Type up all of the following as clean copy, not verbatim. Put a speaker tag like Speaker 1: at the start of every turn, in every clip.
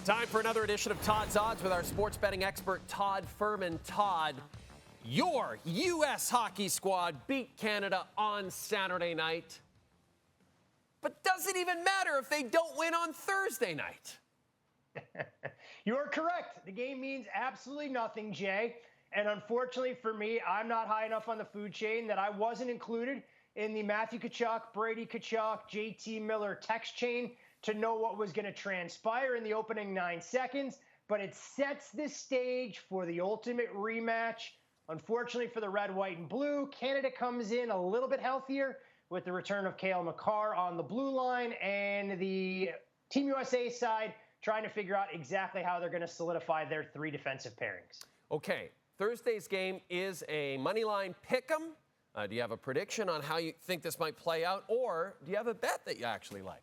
Speaker 1: Time for another edition of Todd's Odds with our sports betting expert, Todd Fuhrman. Todd, your U.S. hockey squad beat Canada on Saturday night. But does it even matter if they don't win on Thursday night?
Speaker 2: You are correct. The game means absolutely nothing, Jay. And unfortunately for me, I'm not high enough on the food chain that I wasn't included in the Matthew Tkachuk, Brady Tkachuk, JT Miller text chain to know what was going to transpire in the opening 9 seconds. But it sets the stage for the ultimate rematch. Unfortunately for the red, white, and blue, Canada comes in a little bit healthier with the return of Cale Makar on the blue line, and the Team USA side trying to figure out exactly how they're going to solidify their three defensive pairings.
Speaker 1: Okay, Thursday's game is a moneyline pick'em. Do you have a prediction on how you think this might play out, or do you have a bet that you actually like?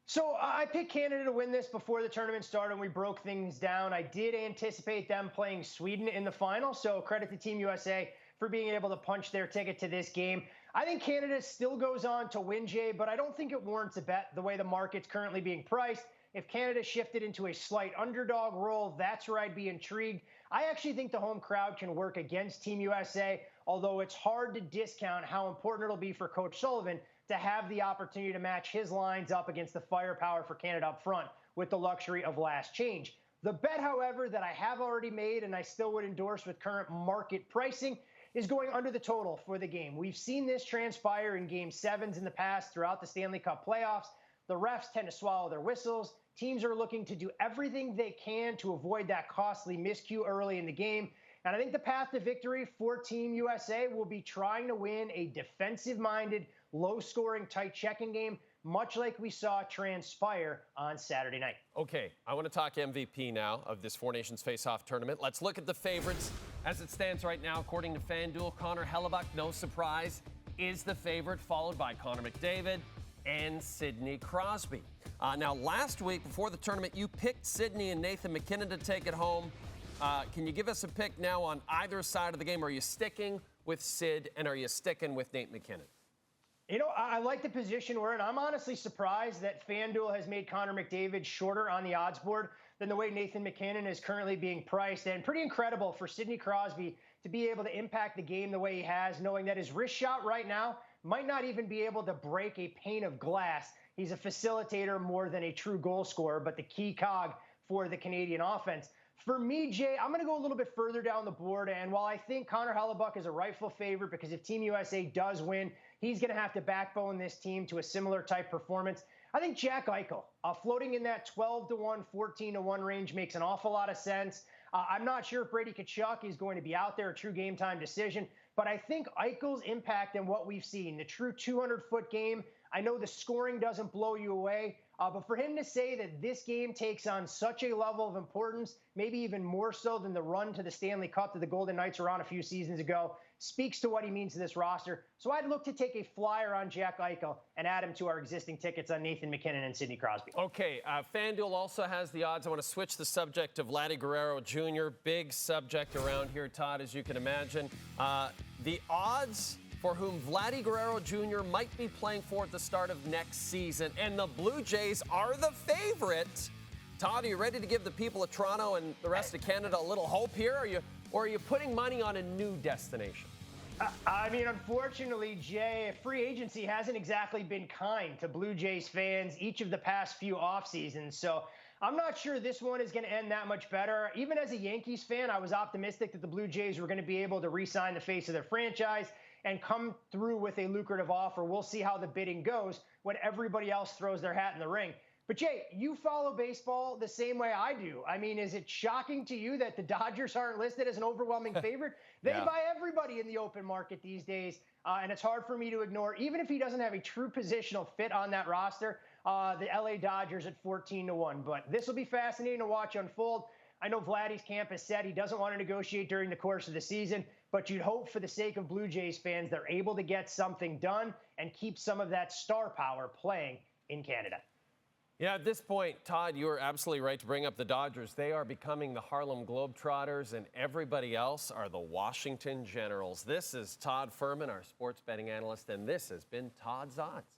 Speaker 2: So I picked Canada to win this before the tournament started and we broke things down. I did anticipate them playing Sweden in the final, so credit to Team USA for being able to punch their ticket to this game. I think Canada still goes on to win, Jay, but I don't think it warrants a bet the way the market's currently being priced. If Canada shifted into a slight underdog role, that's where I'd be intrigued. I actually think the home crowd can work against Team USA, although it's hard to discount how important it'll be for Coach Sullivan to have the opportunity to match his lines up against the firepower for Canada up front with the luxury of last change. The bet, however, that I have already made and I still would endorse with current market pricing is going under the total for the game. We've seen this transpire in Game 7s in the past throughout the Stanley Cup playoffs. The refs tend to swallow their whistles. Teams are looking to do everything they can to avoid that costly miscue early in the game. And I think the path to victory for Team USA will be trying to win a defensive-minded, low-scoring, tight checking game, much like we saw transpire on Saturday night.
Speaker 1: Okay, I want to talk MVP now of this Four Nations Face-Off tournament. Let's look at the favorites. As it stands right now, according to FanDuel, Connor Hellebuyck, no surprise, is the favorite, followed by Connor McDavid and Sidney Crosby. Now, last week, before the tournament, you picked Sidney and Nathan MacKinnon to take it home. Can you give us a pick now on either side of the game? Are you sticking with Sid, and are you sticking with Nate MacKinnon?
Speaker 2: You know, I like the position we're in. I'm honestly surprised that FanDuel has made Connor McDavid shorter on the odds board than the way Nathan MacKinnon is currently being priced. And pretty incredible for Sidney Crosby to be able to impact the game the way he has, knowing that his wrist shot right now might not even be able to break a pane of glass. He's a facilitator more than a true goal scorer, but the key cog for the Canadian offense. For me, Jay, I'm going to go a little bit further down the board. And while I think Connor Hellebuyck is a rightful favorite because if Team USA does win, he's going to have to backbone this team to a similar type performance, I think Jack Eichel, floating in that 12-1, 14-1 range makes an awful lot of sense. I'm not sure if Brady Tkachuk is going to be out there, a true game time decision, but I think Eichel's impact and what we've seen, the true 200-foot game, I know the scoring doesn't blow you away, but for him to say that this game takes on such a level of importance, maybe even more so than the run to the Stanley Cup that the Golden Knights were on a few seasons ago, speaks to what he means to this roster. So I'd look to take a flyer on Jack Eichel and add him to our existing tickets on Nathan MacKinnon and Sidney Crosby.
Speaker 1: Okay, FanDuel also has the odds. I want to switch the subject to Vladimir Guerrero Jr. Big subject around here, Todd, as you can imagine. The odds for whom Vladimir Guerrero Jr. might be playing for at the start of next season. And the Blue Jays are the favorite. Todd, are you ready to give the people of Toronto and the rest of Canada a little hope here? Or are you putting money on a new destination?
Speaker 2: I mean, unfortunately, Jay, free agency hasn't exactly been kind to Blue Jays fans each of the past few off seasons. So I'm not sure this one is going to end that much better. Even as a Yankees fan, I was optimistic that the Blue Jays were going to be able to re-sign the face of their franchise and come through with a lucrative offer. We'll see how the bidding goes when everybody else throws their hat in the ring. But, Jay, you follow baseball the same way I do. I mean, is it shocking to you that the Dodgers aren't listed as an overwhelming favorite? They buy everybody in the open market these days, and it's hard for me to ignore. Even if he doesn't have a true positional fit on that roster, the L.A. Dodgers at 14-1. But this will be fascinating to watch unfold. I know Vladdy's camp has said he doesn't want to negotiate during the course of the season, but you'd hope for the sake of Blue Jays fans they're able to get something done and keep some of that star power playing in Canada.
Speaker 1: Yeah, at this point, Todd, you are absolutely right to bring up the Dodgers. They are becoming the Harlem Globetrotters, and everybody else are the Washington Generals. This is Todd Fuhrman, our sports betting analyst, and this has been Todd's Odds.